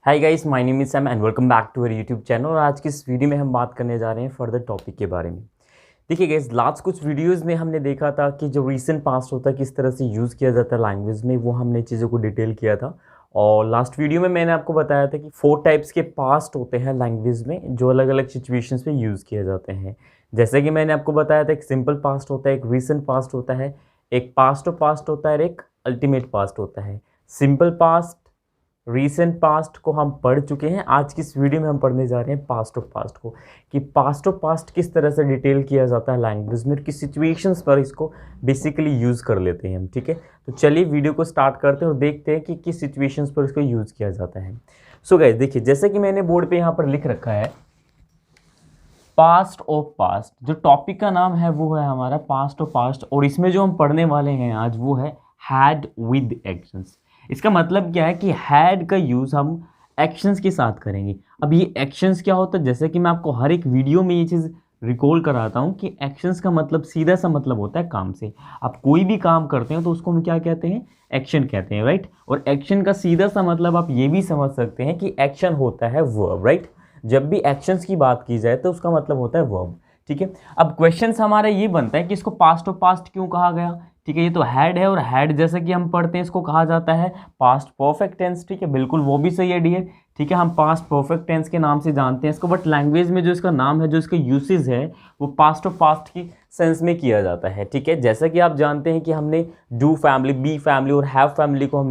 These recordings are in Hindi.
Hi guys, my name is Sam and welcome back to our YouTube channel. और आज की इस वीडियो में हम बात करने जा रहे हैं फर्दर टॉपिक के बारे में। देखिए गाइस, लास्ट कुछ वीडियोस में हमने देखा था कि जो रीसेंट पास्ट होता है किस तरह से यूज़ किया जाता है लैंग्वेज में, वो हमने चीज़ों को डिटेल किया था। और लास्ट वीडियो में मैंने आपको बताया था कि 4 टाइप्स के पास्ट होते हैं लैंग्वेज में, जो अलग अलग सिचुएशंस में यूज़ किए जाते हैं। जैसे कि मैंने आपको बताया था, एक सिंपल पास्ट होता है, एक रीसेंट पास्ट होता है, एक पास्ट ऑफ पास्ट होता है और एक अल्टीमेट पास्ट होता है। सिंपल पास्ट, रीसेंट पास्ट को हम पढ़ चुके हैं। आज की इस वीडियो में हम पढ़ने जा रहे हैं पास्ट ऑफ पास्ट को, कि पास्ट ऑफ पास्ट किस तरह से डिटेल किया जाता है लैंग्वेज में, किस सिचुएशंस पर इसको बेसिकली यूज़ कर लेते हैं हम। ठीक है, तो चलिए वीडियो को स्टार्ट करते हैं और देखते हैं कि किस सिचुएशंस पर इसको यूज़ किया जाता है। सो गाइस, देखिए जैसे कि मैंने बोर्ड पे यहाँ पर लिख रखा है पास्ट ऑफ पास्ट। जो टॉपिक का नाम है वो है हमारा पास्ट ऑफ पास्ट, और इसमें जो हम पढ़ने वाले हैं आज वो है हैड विद एक्शंस। इसका मतलब क्या है कि हैड का यूज़ हम एक्शंस के साथ करेंगे। अब ये एक्शंस क्या होता है, जैसे कि मैं आपको हर एक वीडियो में ये चीज़ रिकॉल कराता हूँ कि एक्शंस का मतलब सीधा सा मतलब होता है काम से। आप कोई भी काम करते हैं तो उसको हम क्या कहते हैं, एक्शन कहते हैं, राइट। और एक्शन का सीधा सा मतलब आप ये भी समझ सकते हैं कि एक्शन होता है वर्ब, राइट। जब भी एक्शंस की बात की जाए तो उसका मतलब होता है वर्ब। ठीक है, अब क्वेश्चन हमारा ये बनता है कि इसको पास्ट ऑफ पास्ट क्यों कहा गया। ठीक है, ये तो हैड है, और हैड जैसे कि हम पढ़ते हैं इसको कहा जाता है पास्ट परफेक्ट टेंस। ठीक है, बिल्कुल वो भी सही है डियर। ठीक है, हम पास्ट परफेक्ट टेंस के नाम से जानते हैं इसको, बट लैंग्वेज में जो इसका नाम है, जो इसका यूसेज है, वो पास्ट ऑफ पास्ट की सेंस में किया जाता है। ठीक है, जैसा कि आप जानते हैं कि हमने डू फैमिली, बी फैमिली और हैव फैमिली को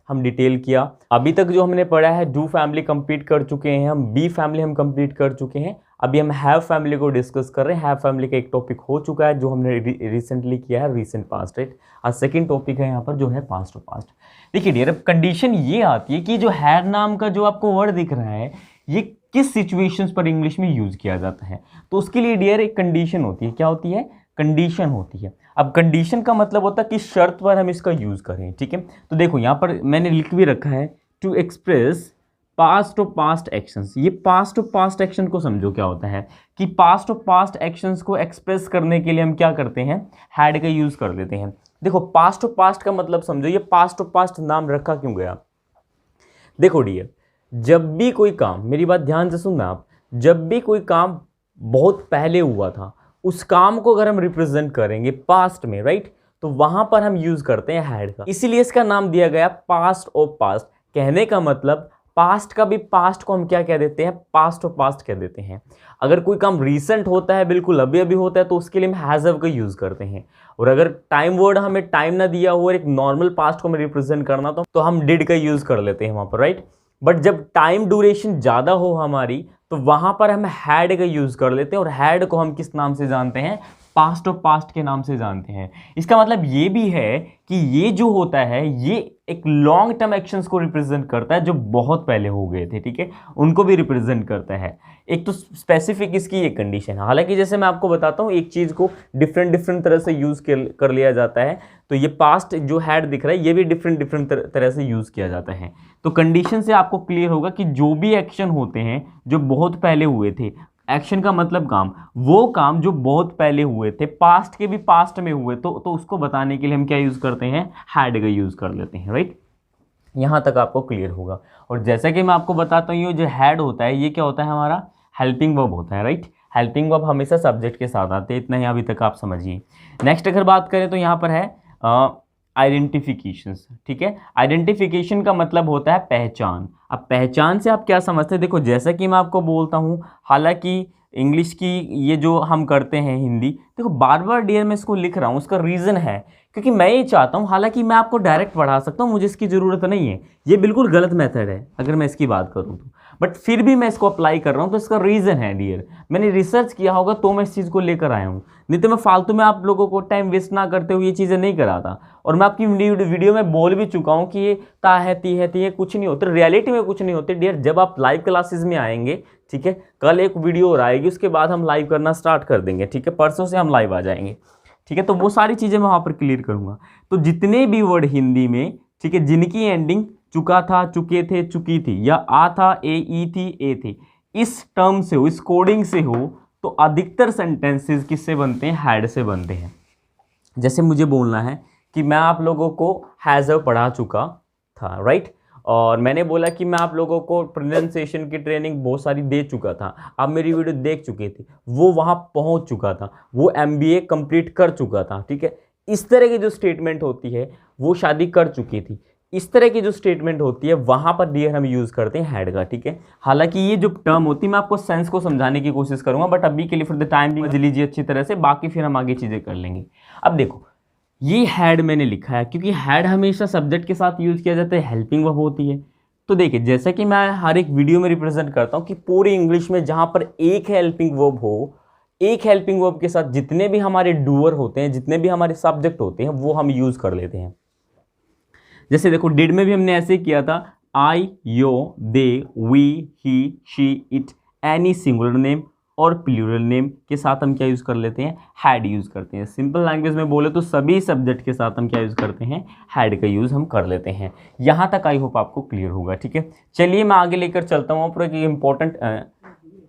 हम डिटेल किया। अभी तक जो हमने पढ़ा है, डू फैमिली कंप्लीट कर चुके हैं हम, बी फैमिली हम कंप्लीट कर चुके हैं। अभी हम हैव फैमिली को डिस्कस कर रहे हैं। हैव फैमिली का एक टॉपिक हो चुका है जो हमने रिसेंटली किया है, रीसेंट पास्ट, राइट। आज सेकंड टॉपिक है यहाँ पर जो है पास्ट ऑफ पास्ट। देखिए डियर, अब कंडीशन ये आती है कि जो हैड नाम का जो आपको वर्ड दिख रहा है, ये किस सिचुएशंस पर इंग्लिश में यूज किया जाता है। तो उसके लिए डियर एक कंडीशन होती है। क्या होती है? कंडीशन होती है। अब कंडीशन का मतलब होता है कि शर्त पर हम इसका यूज करें। ठीक है, तो देखो यहाँ पर मैंने लिख भी रखा है to express past of past actions. ये पास्ट ऑफ पास्ट एक्शन को समझो क्या होता है, कि पास्ट ऑफ पास्ट एक्शंस को एक्सप्रेस करने के लिए हम क्या करते हैं, हैड का यूज कर लेते हैं। देखो पास्ट ऑफ पास्ट का मतलब समझो, ये पास्ट ऑफ पास्ट नाम रखा क्यों गया। देखो डियर, जब भी कोई काम, मेरी बात ध्यान से सुनना आप, जब भी कोई काम बहुत पहले हुआ था, उस काम को अगर हम रिप्रेजेंट करेंगे पास्ट में, राइट, तो वहां पर हम यूज करते हैं हैड का। इसीलिए इसका नाम दिया गया पास्ट ऑफ पास्ट। कहने का मतलब पास्ट का भी, पास्ट को हम क्या कह देते हैं, पास्ट ऑफ पास्ट कह देते हैं। अगर कोई काम रीसेंट होता है, बिल्कुल अभी अभी होता है, तो उसके लिए हम हैज हैव का यूज करते हैं। और अगर टाइम वर्ड हमें टाइम ना दिया हो और एक नॉर्मल पास्ट को हमें रिप्रेजेंट करना तो हम डिड का यूज कर लेते हैं वहां पर, राइट। बट जब टाइम ड्यूरेशन ज़्यादा हो हमारी, तो वहां पर हम हैड का यूज़ कर लेते हैं। और हैड को हम किस नाम से जानते हैं, पास्ट ऑफ पास्ट के नाम से जानते हैं। इसका मतलब ये भी है कि ये जो होता है, ये एक लॉन्ग टर्म एक्शंस को रिप्रेजेंट करता है जो बहुत पहले हो गए थे। ठीक है, उनको भी रिप्रेजेंट करता है। एक तो स्पेसिफिक इसकी ये कंडीशन है। हालांकि जैसे मैं आपको बताता हूँ, एक चीज़ को डिफरेंट तरह से यूज़ कर लिया जाता है। तो ये पास्ट जो हैड दिख रहा है, ये भी डिफरेंट तरह से यूज़ किया जाता है। तो कंडीशन से आपको क्लियर होगा कि जो भी एक्शन होते हैं जो बहुत पहले हुए थे, एक्शन का मतलब काम, वो काम जो बहुत पहले हुए थे, पास्ट के भी पास्ट में हुए, तो उसको बताने के लिए हम क्या यूज़ करते हैं, हैड का यूज़ कर लेते हैं, राइट। यहाँ तक आपको क्लियर होगा। और जैसा कि मैं आपको बताता हूँ, ये जो हैड होता है, ये क्या होता है, हमारा हेल्पिंग वर्ब होता है, राइट। हेल्पिंग वर्ब हमेशा सब्जेक्ट के साथ आते हैं। इतना ही अभी तक आप समझिए। नेक्स्ट अगर बात करें तो यहाँ पर है आइडेंटिफिकेशंस। ठीक है, आइडेंटिफिकेशन का मतलब होता है पहचान। अब पहचान से आप क्या समझते हैं, देखो जैसा कि मैं आपको बोलता हूँ, हालांकि इंग्लिश की ये जो हम करते हैं हिंदी, देखो बार बार डियर मैं इसको लिख रहा हूँ, उसका रीज़न है क्योंकि मैं ये चाहता हूँ, हालांकि मैं आपको डायरेक्ट पढ़ा सकता हूँ, मुझे इसकी ज़रूरत नहीं है, ये बिल्कुल गलत मेथड है अगर मैं इसकी बात करूँ तो, बट फिर भी मैं इसको अप्लाई कर रहा हूँ, तो इसका रीज़न है डियर, मैंने रिसर्च किया होगा तो मैं इस चीज़ को लेकर आया हूँ। नहीं तो मैं फालतू में आप लोगों को टाइम वेस्ट ना करते हुए ये चीज़ें नहीं कराता। और मैं आपकी वीडियो में बोल भी चुका हूँ कि ये ता है, ती है, ती है, कुछ नहीं होता, रियलिटी में कुछ नहीं होते डियर। जब आप लाइव क्लासेस में आएंगे, ठीक है, कल एक वीडियो और आएगी, उसके बाद हम लाइव करना स्टार्ट कर देंगे। ठीक है, परसों से हम लाइव आ जाएंगे। ठीक है, तो वो सारी चीज़ें मैं वहाँ पर क्लियर करूँगा। तो जितने भी वर्ड हिंदी में, ठीक है, जिनकी एंडिंग चुका था, चुके थे, चुकी थी, या आ था, ए, ई थी, ए थे, इस टर्म से हो, इस कोडिंग से हो, तो अधिकतर सेंटेंसेस किससे बनते हैं, हैड से बनते हैं। जैसे मुझे बोलना है कि मैं आप लोगों को हैज़ हैव पढ़ा चुका था, राइट, और मैंने बोला कि मैं आप लोगों को प्रोनाउंसिएशन की ट्रेनिंग बहुत सारी दे चुका था, आप मेरी वीडियो देख चुके थे, वो वहाँ पहुँच चुका था, वो MBA कंप्लीट कर चुका था, ठीक है। इस तरह की जो स्टेटमेंट होती है वो शादी कर चुकी थी, इस तरह की जो स्टेटमेंट होती है वहाँ पर डियर हम यूज़ करते हैं हैड का, ठीक है। हालांकि ये जो टर्म होती है मैं आपको सेंस को समझाने की कोशिश करूँगा, बट अभी के लिए फॉर द टाइम भी समझ लीजिए अच्छी तरह से, बाकी फिर हम आगे चीज़ें कर लेंगे। अब देखो ये हैड मैंने लिखा है क्योंकि हैड हमेशा सब्जेक्ट के साथ यूज़ किया जाता है, हेल्पिंग वर्ब होती है। तो देखिए जैसे कि मैं हर एक वीडियो में रिप्रेजेंट करता हूँ कि पूरी इंग्लिश में जहाँ पर एक हेल्पिंग वर्ब हो, एक हेल्पिंग वर्ब के साथ जितने भी हमारे डूअर होते हैं, जितने भी हमारे सब्जेक्ट होते हैं वो हम यूज़ कर लेते हैं। जैसे देखो डिड में भी हमने ऐसे किया था, I, you, they, we, he, she, it, any singular name और प्लूरल नेम के साथ हम क्या यूज़ कर लेते हैं, हैड यूज़ करते हैं। सिंपल लैंग्वेज में बोले तो सभी सब्जेक्ट के साथ हम क्या यूज़ करते हैं, हैड का यूज़ हम कर लेते हैं। यहाँ तक आई होप आपको क्लियर होगा, ठीक है। चलिए मैं आगे लेकर चलता हूँ, पूरा एक इंपॉर्टेंट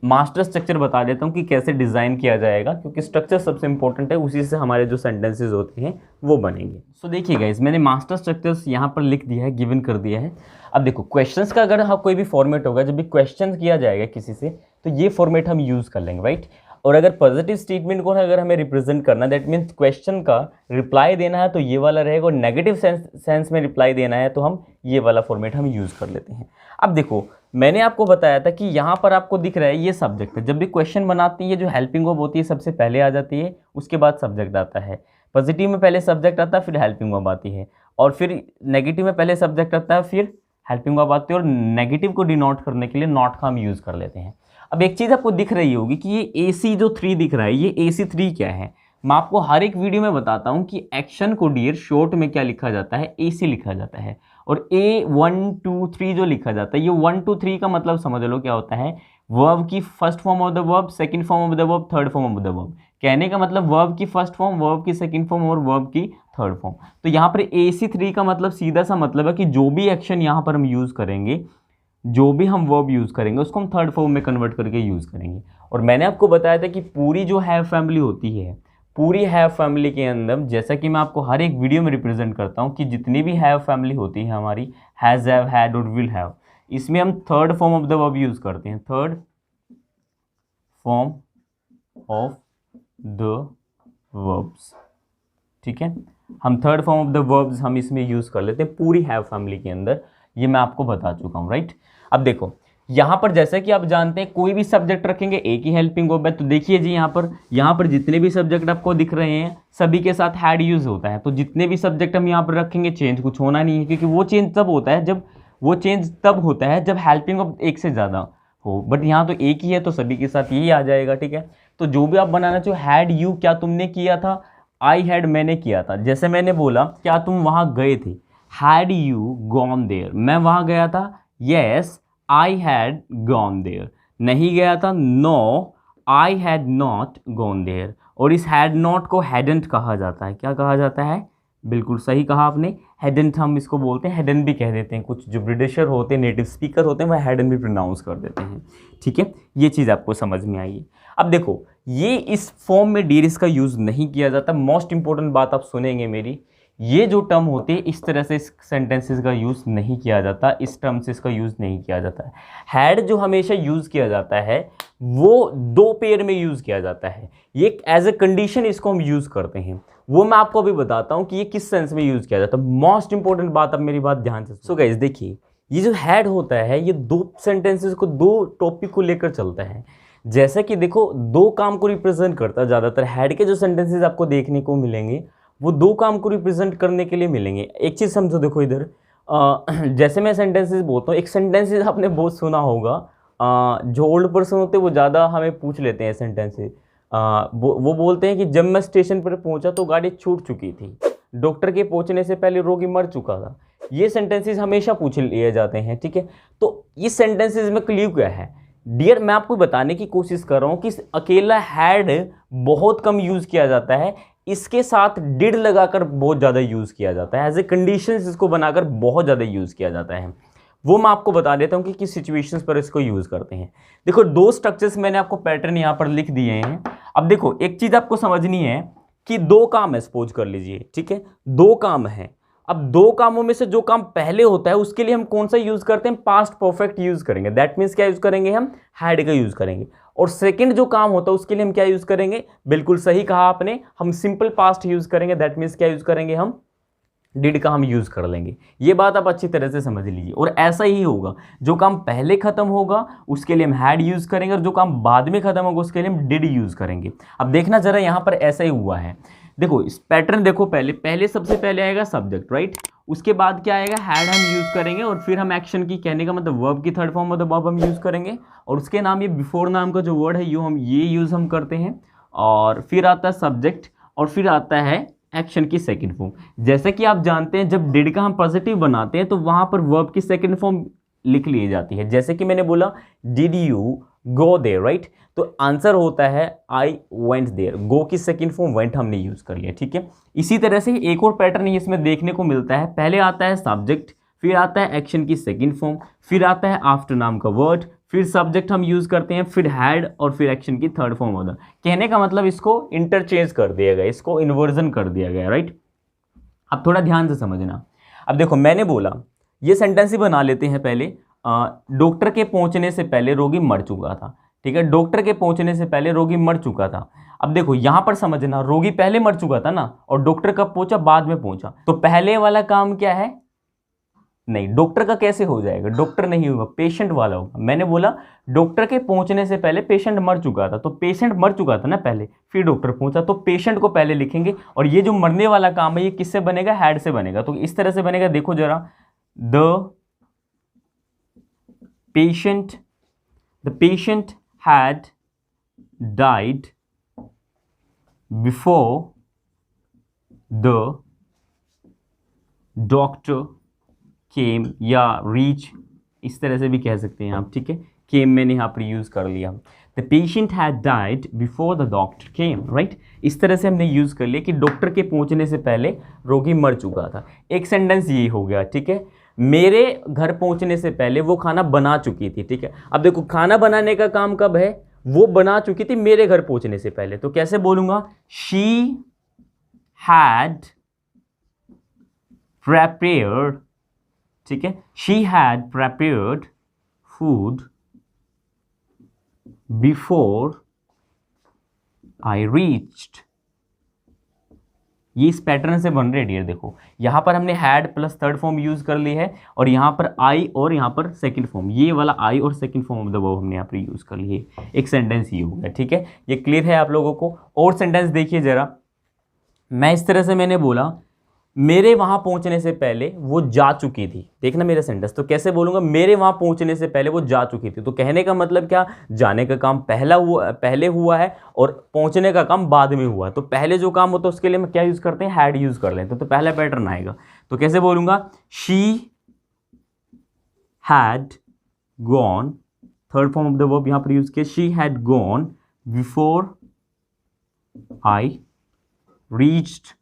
मास्टर स्ट्रक्चर बता देता हूँ कि कैसे डिज़ाइन किया जाएगा, क्योंकि स्ट्रक्चर सबसे इंपॉर्टेंट है, उसी से हमारे जो सेंटेंसेस होते हैं वो बनेंगे। सो देखिए गाइस मैंने मास्टर स्ट्रक्चर्स यहाँ पर लिख दिया है, गिवन कर दिया है। अब देखो क्वेश्चंस का अगर हाँ कोई भी फॉर्मेट होगा, जब भी क्वेश्चन किया जाएगा किसी से तो ये फॉर्मेट हम यूज़ कर लेंगे, राइट। और अगर पॉजिटिव स्टेटमेंट को अगर हमें रिप्रेजेंट करना, दैट मीन्स क्वेश्चन का रिप्लाई देना है तो ये वाला रहेगा, और नेगेटिव सेंस में रिप्लाई देना है तो हम ये वाला फॉर्मेट हम यूज़ कर लेते हैं। अब देखो मैंने आपको बताया था कि यहाँ पर आपको दिख रहा है ये सब्जेक्ट है, जब भी क्वेश्चन बनाती है जो हेल्पिंग वर्ब होती है सबसे पहले आ जाती है, उसके बाद सब्जेक्ट आता है। पॉजिटिव में पहले सब्जेक्ट आता है फिर हेल्पिंग वर्ब आती है, और फिर नेगेटिव में पहले सब्जेक्ट आता है फिर हेल्पिंग वर्ब आती है, और नेगेटिव को डिनोट करने के लिए नॉट का हम यूज़ कर लेते हैं। अब एक चीज़ आपको दिख रही होगी कि ये AC जो 3 दिख रहा है, ये AC3 क्या है। मैं आपको हर एक वीडियो में बताता हूँ कि एक्शन को डियर शॉर्ट में क्या लिखा जाता है, AC लिखा जाता है, और A1 2 3 जो लिखा जाता है, ये 1 2 3 का मतलब समझ लो क्या होता है, वर्ब की first form of the verb, second form of the verb, third form of the verb. कहने का मतलब वर्ब की फर्स्ट फॉर्म, वर्ब की सेकंड फॉर्म और वर्ब की थर्ड फॉर्म। तो यहाँ पर AC3 का मतलब सीधा सा मतलब है कि जो भी एक्शन यहाँ पर हम यूज़ करेंगे, जो भी हम वर्ब यूज़ करेंगे उसको हम थर्ड फॉर्म में कन्वर्ट करके यूज़ करेंगे। और मैंने आपको बताया था कि पूरी जो हैव फैमिली होती है, पूरी हैव फैमिली के अंदर, जैसा कि मैं आपको हर एक वीडियो में रिप्रेजेंट करता हूँ कि जितनी भी हैव फैमिली होती है हमारी, हैज़, हैव, हैड और विल हैव, इसमें हम third form of the verb use करते हैं, third form of the verbs, ठीक है। हम third form of the verbs हम इसमें यूज़ कर लेते हैं पूरी हैव फैमिली के अंदर, ये मैं आपको बता चुका हूँ, राइट। अब देखो यहाँ पर जैसे कि आप जानते हैं कोई भी सब्जेक्ट रखेंगे एक ही हेल्पिंग वर्ब है, तो देखिए जी यहाँ पर जितने भी सब्जेक्ट आपको दिख रहे हैं सभी के साथ हैड यूज़ होता है। तो जितने भी सब्जेक्ट हम यहाँ पर रखेंगे चेंज कुछ होना नहीं है, क्योंकि वो चेंज तब होता है जब हेल्पिंग वर्ब एक से ज़्यादा हो, बट यहाँ तो एक ही है तो सभी के साथ यही आ जाएगा, ठीक है। तो जो भी आप बनाना चाहो, हैड यू क्या तुमने किया था, आई हैड मैंने किया था। जैसे मैंने बोला क्या तुम वहाँ गए थे, हैड यू गॉन देयर, मैं वहाँ गया था, yes I had gone there. नहीं गया था, no I had not gone there. और इस हैड नॉट को हैडंट कहा जाता है, क्या कहा जाता है, बिल्कुल सही कहा आपने, हैडंट हम इसको बोलते हैं, हैडन भी कह देते हैं। कुछ जो ब्रिटिशर होते हैं, नेटिव स्पीकर होते हैं, वह हैडन भी प्रोनाउंस कर देते हैं, ठीक है। ये चीज़ आपको समझ में आई है। अब देखो ये इस फॉर्म में डियर इसका यूज़ नहीं किया जाता। मोस्ट इंपॉर्टेंट बात आप सुनेंगे मेरी, ये जो टर्म होती है इस तरह से इस सेंटेंसेस का यूज़ नहीं किया जाता, इस टर्म से इसका यूज़ नहीं किया जाता है। हैड जो हमेशा यूज़ किया जाता है वो दो पेयर में यूज़ किया जाता है, ये एज ए कंडीशन इसको हम यूज़ करते हैं, वो मैं आपको अभी बताता हूँ कि ये किस सेंस में यूज़ किया जाता है। मोस्ट इंपॉर्टेंट बात, अब मेरी बात ध्यान से। सो गाइस देखिए ये जो हैड होता है ये दो सेंटेंसेस को, दो टॉपिक को लेकर चलता है। जैसा कि देखो दो काम को रिप्रेजेंट करता है, ज़्यादातर हैड के जो सेंटेंसेस आपको देखने को मिलेंगे वो दो काम को रिप्रेजेंट करने के लिए मिलेंगे। एक चीज़ समझो, देखो इधर जैसे मैं सेंटेंसेस बोलता हूँ, एक सेंटेंसेस आपने बहुत सुना होगा, जो ओल्ड पर्सन होते हैं वो ज़्यादा हमें पूछ लेते हैं सेंटेंसेस। वो बोलते हैं कि जब मैं स्टेशन पर पहुँचा तो गाड़ी छूट चुकी थी, डॉक्टर के पहुँचने से पहले रोगी मर चुका था। ये सेंटेंसेस हमेशा पूछ लिए जाते हैं, ठीक है। तो इस सेंटेंसेस में क्लू क्या है डियर, मैं आपको बताने की कोशिश कर रहा हूँ कि अकेला हैड बहुत कम यूज़ किया जाता है, इसके साथ डिड लगाकर बहुत ज़्यादा यूज़ किया जाता है, एज ए कंडीशंस इसको बनाकर बहुत ज़्यादा यूज़ किया जाता है। वो मैं आपको बता देता हूँ कि किस सिचुएशंस पर इसको यूज़ करते हैं। देखो दो स्ट्रक्चर्स मैंने आपको पैटर्न यहाँ पर लिख दिए हैं। अब देखो एक चीज़ आपको समझनी है कि दो काम है, सपोज कर लीजिए, ठीक है, दो काम है, अब दो कामों में से जो काम पहले होता है उसके लिए हम कौन सा यूज करते हैं, पास्ट परफेक्ट यूज करेंगे। दैट मीन्स क्या यूज करेंगे, हम हैड का यूज करेंगे। और सेकंड जो काम होता है उसके लिए हम क्या यूज करेंगे, बिल्कुल सही कहा आपने, हम सिंपल पास्ट यूज करेंगे। दैट मीन्स क्या यूज करेंगे, हम डिड का हम यूज कर लेंगे। ये बात आप अच्छी तरह से समझ लीजिए। और ऐसा ही होगा, जो काम पहले खत्म होगा उसके लिए हम हैड यूज करेंगे, और जो काम बाद में खत्म होगा उसके लिए हम डिड यूज करेंगे। अब देखना जरा यहां पर ऐसा ही हुआ है, देखो इस पैटर्न देखो, पहले सबसे पहले आएगा सब्जेक्ट, राइट, उसके बाद क्या आएगा, हैड हम यूज करेंगे, और फिर हम एक्शन की, कहने का मतलब वर्ब की थर्ड फॉर्म मतलब वर्ब हम यूज करेंगे, और उसके नाम ये बिफोर नाम का जो वर्ड है ये यूज हम करते हैं, और फिर आता है सब्जेक्ट, और फिर आता है एक्शन की सेकंड फॉर्म। जैसे कि आप जानते हैं जब डिड का हम पॉजिटिव बनाते हैं तो वहां पर वर्ब की सेकंड फॉर्म लिख ली जाती है। जैसे कि मैंने बोला did you go there, right, तो आंसर होता है आई वेंट देयर। गो की सेकंड फॉर्म वेंट हमने यूज कर लिया, ठीक है। इसी तरह से एक और पैटर्न इसमें देखने को मिलता है, पहले आता है सब्जेक्ट, फिर आता है एक्शन की सेकंड फॉर्म, फिर आता है आफ्टर नाम का वर्ड, फिर सब्जेक्ट हम यूज करते हैं, फिर हैड, और फिर एक्शन की थर्ड फॉर्म होता है। कहने का मतलब इसको इंटरचेंज कर दिया गया, इसको इन्वर्जन कर दिया गया, राइट। अब थोड़ा ध्यान से समझना। अब देखो मैंने बोला, ये सेंटेंस ही बना लेते हैं पहले। डॉक्टर के पहुंचने से पहले रोगी मर चुका था, ठीक है, डॉक्टर के पहुंचने से पहले रोगी मर चुका था। अब देखो यहां पर समझना, रोगी पहले मर चुका था ना, और डॉक्टर कब पहुंचा, बाद में पहुंचा, तो पहले वाला काम क्या है, नहीं, डॉक्टर का कैसे हो जाएगा, डॉक्टर नहीं होगा, पेशेंट वाला होगा। मैंने बोला डॉक्टर के पहुंचने से पहले पेशेंट मर चुका था, तो पेशेंट मर चुका था ना पहले, फिर डॉक्टर पहुंचा, तो पेशेंट को पहले लिखेंगे, और ये जो मरने वाला काम है ये किससे बनेगा, हैड से बनेगा। तो इस तरह से बनेगा, देखो जरा, the patient had died before the doctor केम, या रीच, इस तरह से भी कह सकते हैं आप, ठीक है। केम मैंने यहाँ पर यूज कर लिया। The patient had died before the doctor came, right, इस तरह से हमने यूज कर लिया कि डॉक्टर के पहुंचने से पहले रोगी मर चुका था। एक सेंटेंस ये हो गया, ठीक है। मेरे घर पहुंचने से पहले वो खाना बना चुकी थी, ठीक है। अब देखो खाना बनाने का काम कब है, वो बना चुकी थी मेरे घर पहुंचने से पहले, तो कैसे बोलूंगा, शी हैड prepared, ठीक है, she had prepared food before I reached। ये इस पैटर्न से बन रहे डियर। देखो यहां पर हमने had plus third form use कर ली है, और यहां पर आई और यहां पर सेकंड फॉर्म, ये वाला आई और second form of the verb हमने यहां पर यूज कर लिए। एक सेंटेंस ये हो गया, ठीक है, ये क्लियर है आप लोगों को। और सेंटेंस देखिए जरा, मैं इस तरह से मैंने बोला, मेरे वहां पहुंचने से पहले वो जा चुकी थी। देखना मेरा सेंटेंस, तो कैसे बोलूंगा, मेरे वहां पहुंचने से पहले वो जा चुकी थी। तो कहने का मतलब क्या, जाने का काम पहले हुआ है, और पहुंचने का काम बाद में हुआ। तो पहले जो काम होता है उसके लिए हम क्या यूज करते हैं, हैड यूज कर लेते हैं। तो पहला पैटर्न आएगा, तो कैसे बोलूंगा, she had gone, third form of the verb यहां पर यूज किया, she had gone before I reached,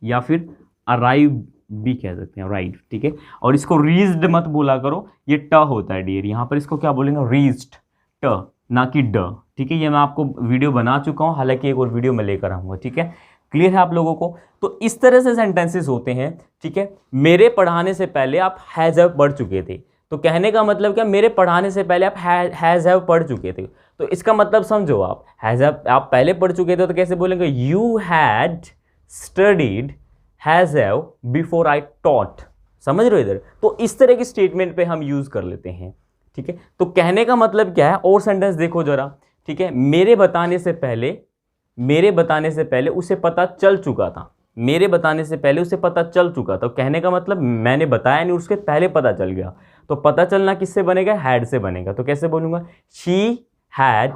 या फिर अराइव भी कह सकते हैं, राइट, ठीक है। और इसको रीच्ड मत बोला करो, ये ट होता है डियर, यहां पर इसको क्या बोलेंगे, रीच्ड, ट, ना कि ड, ठीक है। ये मैं आपको वीडियो बना चुका हूं, हालांकि एक और वीडियो में लेकर आऊंगा, ठीक है। क्लियर है आप लोगों को। तो इस तरह से सेंटेंसेस होते हैं, ठीक है। मेरे पढ़ाने से पहले आप हैज हैव पढ़ चुके थे, तो कहने का मतलब क्या, मेरे पढ़ाने से पहले आप हैज हैव पढ़ चुके थे। तो इसका मतलब समझो, आप हैज हैव आप पहले पढ़ चुके थे, तो कैसे बोलेंगे, you had studied has have before I taught. समझ रहे हो इधर, तो इस तरह की स्टेटमेंट पे हम यूज कर लेते हैं, ठीक है। तो कहने का मतलब क्या है, और सेंटेंस देखो जरा, ठीक है, मेरे बताने से पहले उसे पता चल चुका था, मेरे बताने से पहले उसे पता चल चुका था। कहने का मतलब मैंने बताया नहीं, उसके पहले पता चल गया। तो पता चलना किससे बनेगा, हैड से बनेगा। तो कैसे बोलूंगा, she had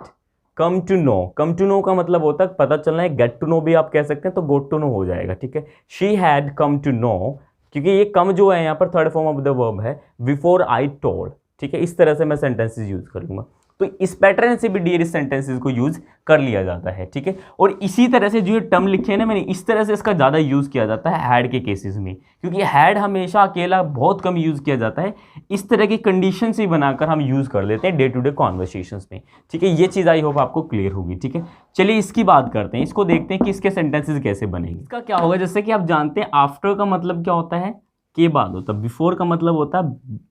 come to know. Come to know का मतलब होता है पता चलना है, गेट टू नो भी आप कह सकते हैं, तो गोट टू नो हो जाएगा, ठीक है। She had come to know, क्योंकि ये कम जो है यहाँ पर third form of the verb है, बिफोर आई टोल्ड, ठीक है। इस तरह से मैं सेंटेंसेस यूज करूंगा। तो इस पैटर्न से भी डियर सेंटेंसेस को यूज कर लिया जाता है, ठीक है। और इसी तरह से जो ये टर्म लिखे हैं ना मैंने, इस तरह से इसका ज़्यादा यूज़ किया जाता है हैड के केसेस में, क्योंकि हैड हमेशा अकेला बहुत कम यूज़ किया जाता है। इस तरह की कंडीशन ही बनाकर हम यूज़ कर लेते हैं डे टू डे कॉन्वर्सेशंस में, ठीक है। ये चीज़ आई होप आपको क्लियर होगी, ठीक है। चलिए इसकी बात करते हैं, इसको देखते हैं कि इसके सेंटेंसेस कैसे बनेंगे। इसका क्या होगा, जैसे कि आप जानते हैं आफ्टर का मतलब क्या होता है, के बाद होता है, बिफोर का मतलब होता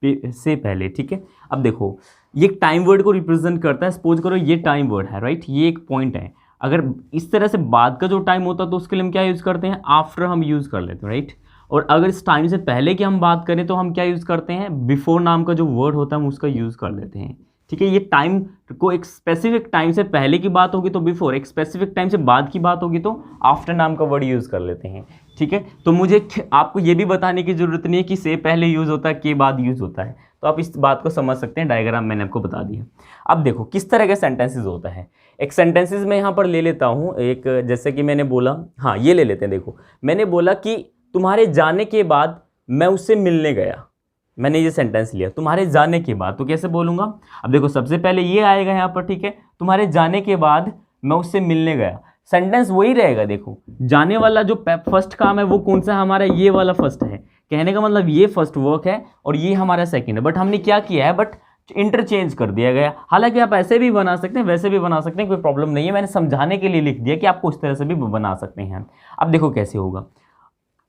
है से पहले, ठीक है। अब देखो ये टाइम वर्ड को रिप्रेजेंट करता है, सपोज करो ये टाइम वर्ड है, राइट, ये एक पॉइंट है। अगर इस तरह से बाद का जो टाइम होता है तो उसके लिए हम क्या यूज़ करते हैं, आफ्टर हम यूज़ कर लेते हैं, राइट। और अगर इस टाइम से पहले की हम बात करें तो हम क्या यूज़ करते हैं, बिफोर नाम का जो वर्ड होता है हम उसका यूज़ कर लेते हैं, ठीक है। ये टाइम को एक स्पेसिफिक टाइम से पहले की बात होगी तो बिफोर, एक स्पेसिफिक टाइम से बाद की बात होगी तो आफ्टर नाम का वर्ड यूज़ कर लेते हैं, ठीक है। तो मुझे आपको ये भी बताने की ज़रूरत नहीं है कि से पहले यूज़ होता है के बाद यूज़ होता है, तो आप इस बात को समझ सकते हैं, डायग्राम मैंने आपको बता दिया। अब देखो किस तरह के सेंटेंसेस होता है। एक सेंटेंसेस में यहाँ पर ले लेता हूँ एक, जैसे कि मैंने बोला, हाँ ये ले लेते हैं। देखो मैंने बोला कि तुम्हारे जाने के बाद मैं उससे मिलने गया, मैंने ये सेंटेंस लिया तुम्हारे जाने के बाद, तो कैसे बोलूँगा। अब देखो सबसे पहले ये आएगा यहाँ पर, ठीक है, तुम्हारे जाने के बाद मैं उससे मिलने गया। सेंटेंस वही रहेगा, देखो जाने वाला जो फर्स्ट काम है वो कौन सा हमारा, ये वाला फर्स्ट है, कहने का मतलब ये फर्स्ट वर्क है और ये हमारा सेकंड है। बट हमने क्या किया है, बट इंटरचेंज कर दिया गया। हालांकि आप ऐसे भी बना सकते हैं, वैसे भी बना सकते हैं, कोई प्रॉब्लम नहीं है, मैंने समझाने के लिए लिख दिया कि आपको उस तरह से भी बना सकते हैं। अब देखो कैसे होगा,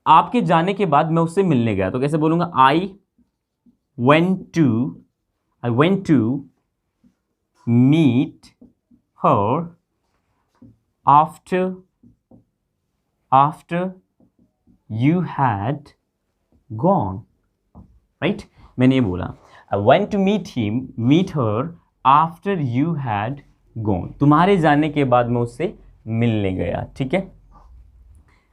आपके जाने के बाद मैं उससे मिलने गया, तो कैसे बोलूँगा, आई went to meet her after you had gone, right। मैंने ये बोला I went to meet her after you had gone, तुम्हारे जाने के बाद मैं उससे मिलने गया, ठीक है।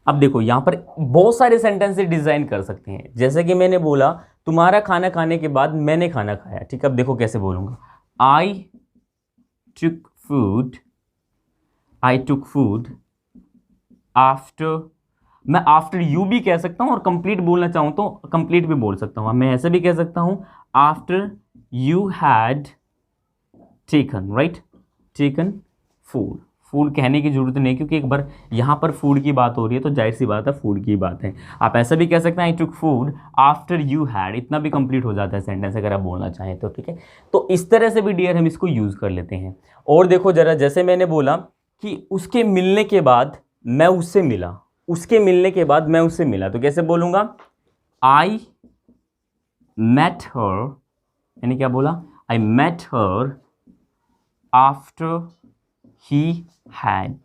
अब देखो यहाँ पर बहुत सारे सेंटेंसेस डिजाइन कर सकते हैं, जैसे कि मैंने बोला तुम्हारा खाना खाने के बाद मैंने खाना खाया, ठीक है। अब देखो कैसे बोलूँगा, I took food after, मैं आफ्टर यू भी कह सकता हूँ और कंप्लीट बोलना चाहूँ तो कंप्लीट भी बोल सकता हूँ। मैं ऐसे भी कह सकता हूँ after you had taken, right, taken food. Food कहने की जरूरत नहीं, क्योंकि एक बार यहाँ पर फूड की बात हो रही है तो जाहिर सी बात है फूड की बात है। आप ऐसा भी कह सकते हैं आई टुक फूड आफ्टर यू हैड, इतना भी कंप्लीट हो जाता है सेंटेंस अगर आप बोलना चाहें तो, ठीक है। तो इस तरह से भी डियर हम इसको यूज़ कर लेते हैं। और देखो जरा, जैसे मैंने बोला कि उसके मिलने के बाद मैं उससे मिला, उसके मिलने के बाद मैं उससे मिला, तो कैसे बोलूँगा, आई मेट हर, यानी क्या बोला, I met her after he had,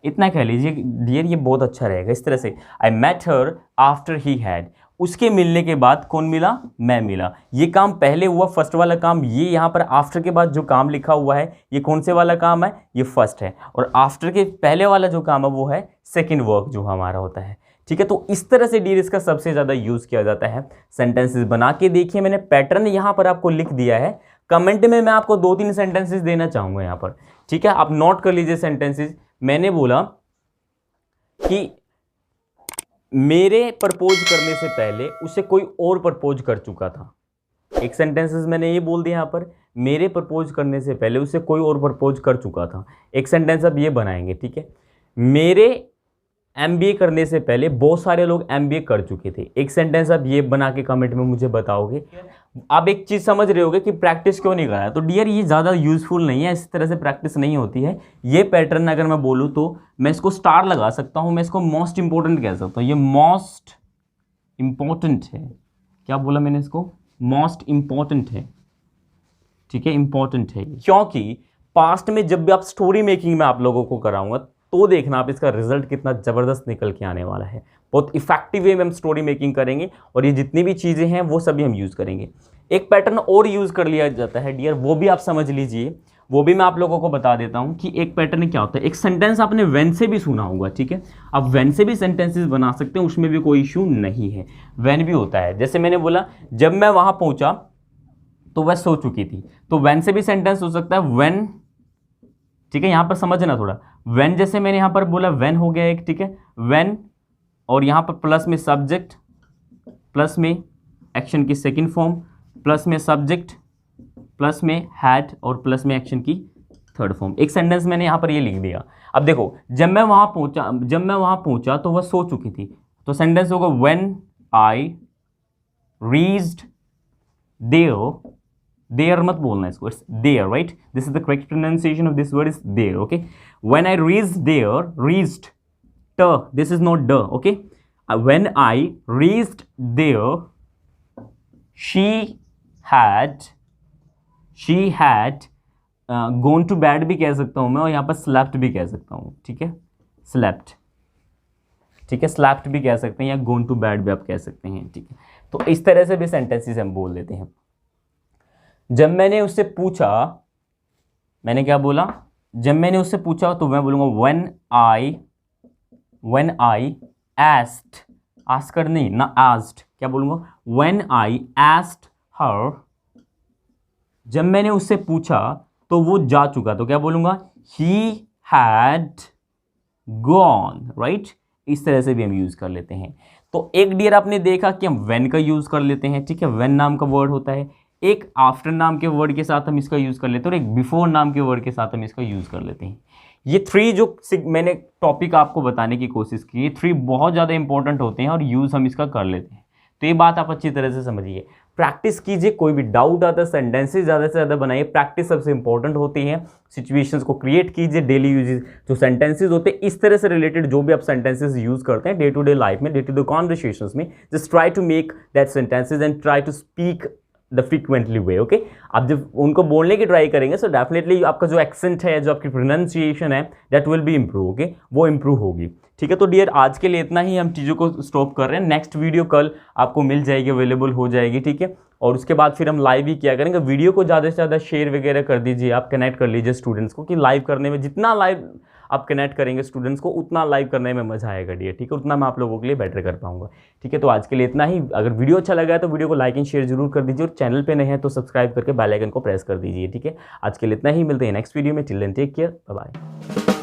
इतना कह लीजिए डियर, ये बहुत अच्छा रहेगा इस तरह से, I met her after he had, उसके मिलने के बाद कौन मिला, मैं मिला। ये काम पहले हुआ, फर्स्ट वाला काम, ये यहाँ पर आफ्टर के बाद जो काम लिखा हुआ है ये कौन से वाला काम है, ये फर्स्ट है, और आफ्टर के पहले वाला जो काम है वो है सेकेंड वर्क जो हमारा होता है, ठीक है। तो इस तरह से डियर इसका सबसे ज़्यादा यूज़ किया जाता है। सेंटेंसेस बना के देखिए, मैंने पैटर्न यहाँ पर आपको लिख दिया है, कमेंट में मैं आपको 2-3 सेंटेंसेस देना चाहूँगा यहाँ पर, ठीक है। आप नोट कर लीजिए सेंटेंसेस। मैंने बोला कि मेरे प्रपोज करने से पहले उसे कोई और प्रपोज कर चुका था, एक सेंटेंसेस मैंने ये बोल दिया यहाँ पर, मेरे प्रपोज करने से पहले उसे कोई और प्रपोज कर चुका था। एक सेंटेंस अब ये बनाएंगे, ठीक है, मेरे MBA करने से पहले बहुत सारे लोग MBA कर चुके थे। एक सेंटेंस अब ये बना के कमेंट में मुझे बताओगे। आप एक चीज़ समझ रहे होगे कि प्रैक्टिस क्यों नहीं कराया, तो डियर ये ज़्यादा यूजफुल नहीं है, इस तरह से प्रैक्टिस नहीं होती है। ये पैटर्न अगर मैं बोलूँ तो मैं इसको स्टार लगा सकता हूँ, मैं इसको मोस्ट इंपॉर्टेंट कह सकता हूँ, ये मोस्ट इंपॉर्टेंट है। क्या बोला मैंने इसको, मोस्ट इंपॉर्टेंट है, ठीक है, इंपॉर्टेंट है, क्योंकि पास्ट में जब भी आप स्टोरी मेकिंग में आप लोगों को कराऊंगा तो देखना आप इसका रिजल्ट कितना ज़बरदस्त निकल के आने वाला है। बहुत इफेक्टिव वे में हम स्टोरी मेकिंग करेंगे और ये जितनी भी चीज़ें हैं वो सभी हम यूज़ करेंगे। एक पैटर्न और यूज़ कर लिया जाता है डियर, वो भी आप समझ लीजिए, वो भी मैं आप लोगों को बता देता हूँ कि एक पैटर्न क्या होता है। एक सेंटेंस आपने व्हेन से भी सुना होगा, ठीक है, आप व्हेन से भी सेंटेंसेस बना सकते हैं, उसमें भी कोई इशू नहीं है। व्हेन भी होता है, जैसे मैंने बोला जब मैं वहाँ पहुँचा तो वह सो चुकी थी, तो व्हेन से भी सेंटेंस हो सकता है व्हेन, ठीक है। यहाँ पर समझना थोड़ा, व्हेन जैसे मैंने यहाँ पर बोला व्हेन हो गया एक, ठीक है, व्हेन, और यहाँ पर प्लस में सब्जेक्ट, प्लस में एक्शन की सेकंड फॉर्म, प्लस में सब्जेक्ट, प्लस में हैड, और प्लस में एक्शन की थर्ड फॉर्म। एक सेंटेंस मैंने यहाँ पर ये लिख दिया। अब देखो जब मैं वहाँ पहुँचा तो वह सो चुकी थी, तो सेंटेंस होगा when I reached there, there मत बोलना इसको, it's there, right, this is the correct pronunciation of this word is there, okay. When I reached there, reached T, this is not D, okay. when I reached there she had gone to bed भी कह सकता हूं मैं, और यहाँ पर slept भी कह सकता हूं, ठीक है, slept, ठीक है, slept भी कह सकते हैं या gone to bed भी आप कह सकते हैं, ठीक है। तो इस तरह से भी सेंटेंसेस हम बोल देते हैं। जब मैंने उससे पूछा, मैंने क्या बोला, जब मैंने उससे पूछा तो मैं बोलूँगा when I asked, आस्कर नहीं ना, asked, क्या बोलूँगा, when I asked her, जब मैंने उससे पूछा तो वो जा चुका, तो क्या बोलूँगा, he had gone, राइट। इस तरह से भी हम यूज़ कर लेते हैं। तो एक डियर आपने देखा कि हम when का यूज़ कर लेते हैं, ठीक है, when नाम का वर्ड होता है, एक आफ्टर नाम के वर्ड के साथ हम इसका यूज़ कर लेते हैं, और एक बिफोर नाम के वर्ड के साथ हम इसका यूज़ कर लेते हैं। ये थ्री जो मैंने टॉपिक आपको बताने की कोशिश की, ये थ्री बहुत ज़्यादा इंपॉर्टेंट होते हैं और यूज़ हम इसका कर लेते हैं। तो ये बात आप अच्छी तरह से समझिए, प्रैक्टिस कीजिए, कोई भी डाउट आता है सेंटेंसेस ज़्यादा से ज़्यादा बनाइए, प्रैक्टिस सबसे इंपॉर्टेंट होती है। सिचुएशंस को क्रिएट कीजिए, डेली यूजेस जो सेंटेंसेस होते हैं इस तरह से रिलेटेड जो भी आप सेंटेंसेस यूज़ करते हैं डे टू डे लाइफ में, डे टू डे कॉन्वर्सेशंस में, just try to make that sentences and try to speak the frequently way, okay. आप जब उनको बोलने की ट्राई करेंगे सो डेफिनेटली आपका जो एक्सेंट है, जो आपकी प्रोनाउंसिएशन है, that will be improve, okay, वो इम्प्रूव होगी, ठीक है। तो डियर आज के लिए इतना ही, हम चीज़ों को स्टॉप कर रहे हैं। नेक्स्ट वीडियो कल आपको मिल जाएगी, अवेलेबल हो जाएगी, ठीक है। और उसके बाद फिर हम लाइव ही किया करेंगे। वीडियो को ज़्यादा से ज़्यादा शेयर वगैरह कर दीजिए, आप कनेक्ट कर लीजिए स्टूडेंट्स को, कि लाइव करने में जितना लाइव आप कनेक्ट करेंगे स्टूडेंट्स को उतना लाइव करने में मजा आएगा डियर, ठीक है, उतना मैं आप लोगों के लिए बेटर कर पाऊंगा, ठीक है। तो आज के लिए इतना ही। अगर वीडियो अच्छा लगा है तो वीडियो को लाइक एंड शेयर जरूर कर दीजिए, और चैनल पे नए हैं तो सब्सक्राइब करके बेल आइकन को प्रेस कर दीजिए, ठीक है। आज के लिए इतना ही, मिलते हैं नेक्स्ट वीडियो में। Till then take care, bye bye.